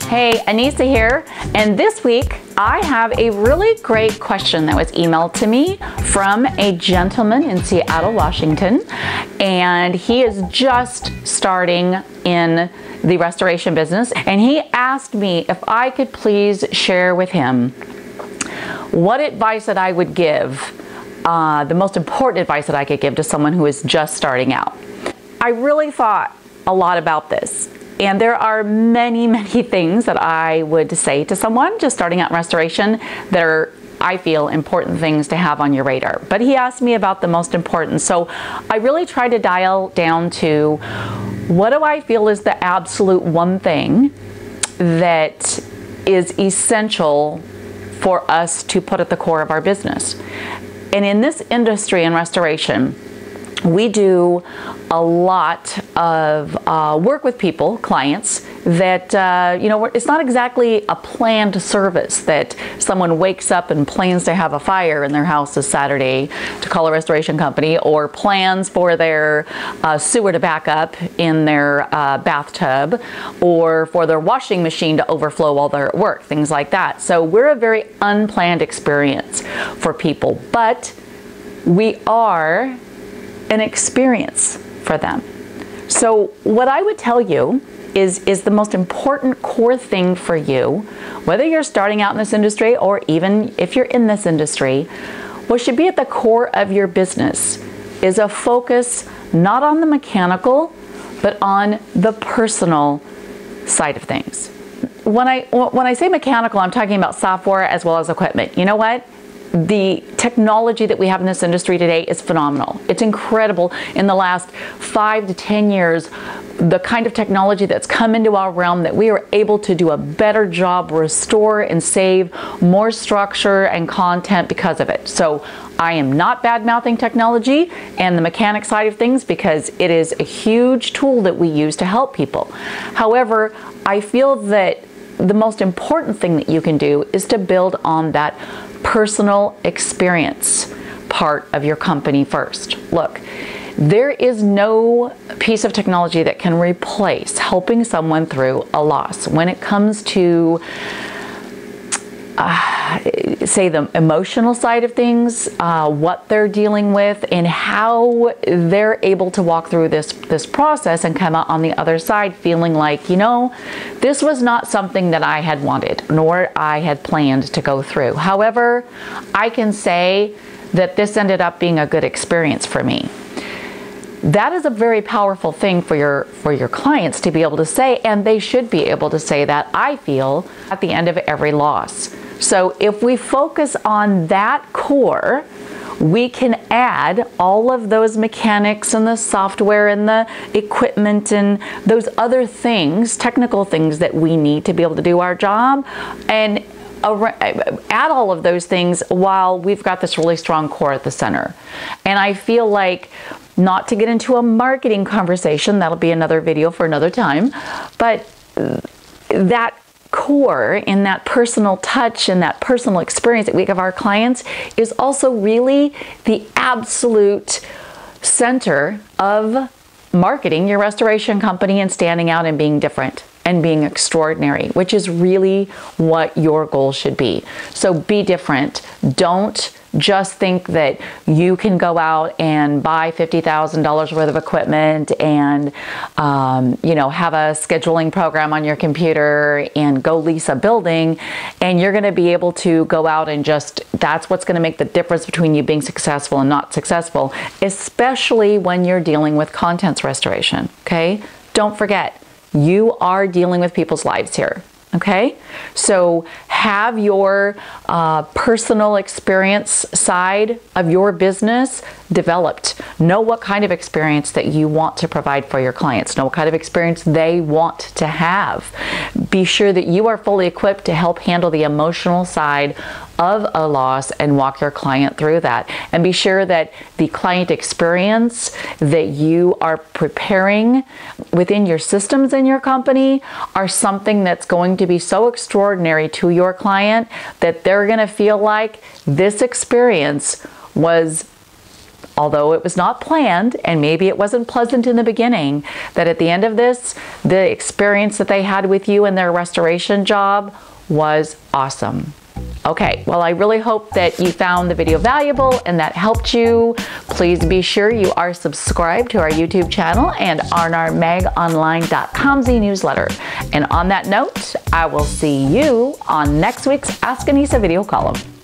Hey, Anissa here, and this week I have a really great question that was emailed to me from a gentleman in Seattle, Washington, and he is just starting in the restoration business, and he asked me if I could please share with him what advice that I would give, the most important advice that I could give to someone who is just starting out. I really thought a lot about this. And there are many, many things that I would say to someone just starting out in restoration that are, I feel, important things to have on your radar. But he asked me about the most important. So I really tried to dial down to what do I feel is the absolute one thing that is essential for us to put at the core of our business. And in this industry in restoration, we do a lot of work with people, clients, that, it's not exactly a planned service that someone wakes up and plans to have a fire in their house this Saturday to call a restoration company, or plans for their sewer to back up in their bathtub, or for their washing machine to overflow while they're at work, things like that. So we're a very unplanned experience for people, but we are an experience for them. So what I would tell you is the most important core thing for you, whether you're starting out in this industry or even if you're in this industry, what should be at the core of your business is a focus not on the mechanical, but on the personal side of things. When I say mechanical, I'm talking about software as well as equipment. You know what? The technology that we have in this industry today is phenomenal. It's incredible. In the last 5 to 10 years, the kind of technology that's come into our realm that we are able to do a better job, restore and save more structure and content because of it. So I am not bad-mouthing technology and the mechanic side of things, because it is a huge tool that we use to help people. However, I feel that the most important thing that you can do is to build on that personal experience part of your company first. Look, there is no piece of technology that can replace helping someone through a loss. When it comes to say the emotional side of things, what they're dealing with, and how they're able to walk through this process and come out on the other side feeling like, this was not something that I had wanted, nor I had planned to go through. However, I can say that this ended up being a good experience for me. That is a very powerful thing for your clients to be able to say, and they should be able to say that, I feel, at the end of every loss. So if we focus on that core, we can add all of those mechanics and the software and the equipment and those other things, technical things that we need to be able to do our job, and add all of those things while we've got this really strong core at the center. And I feel like, not to get into a marketing conversation, that'll be another video for another time, but that core in that personal touch and that personal experience that we give our clients is also really the absolute center of marketing your restoration company and standing out and being different and being extraordinary, which is really what your goal should be. So be different. Don't just think that you can go out and buy $50,000 worth of equipment and have a scheduling program on your computer and go lease a building, and you're going to be able to go out and that's what's going to make the difference between you being successful and not successful, especially when you're dealing with contents restoration. Okay, don't forget, you are dealing with people's lives here. Okay, so have your personal experience side of your business developed. Know what kind of experience that you want to provide for your clients. Know what kind of experience they want to have. Be sure that you are fully equipped to help handle the emotional side of a loss and walk your client through that. And be sure that the client experience that you are preparing within your systems in your company are something that's going to be so extraordinary to your client that they're going to feel like this experience was although it was not planned and maybe it wasn't pleasant in the beginning, that at the end of this, the experience that they had with you in their restoration job was awesome. Okay, well, I really hope that you found the video valuable and that helped you. Please be sure you are subscribed to our YouTube channel and rnrmagonline.com's e-newsletter. And on that note, I will see you on next week's Ask Anissa video column.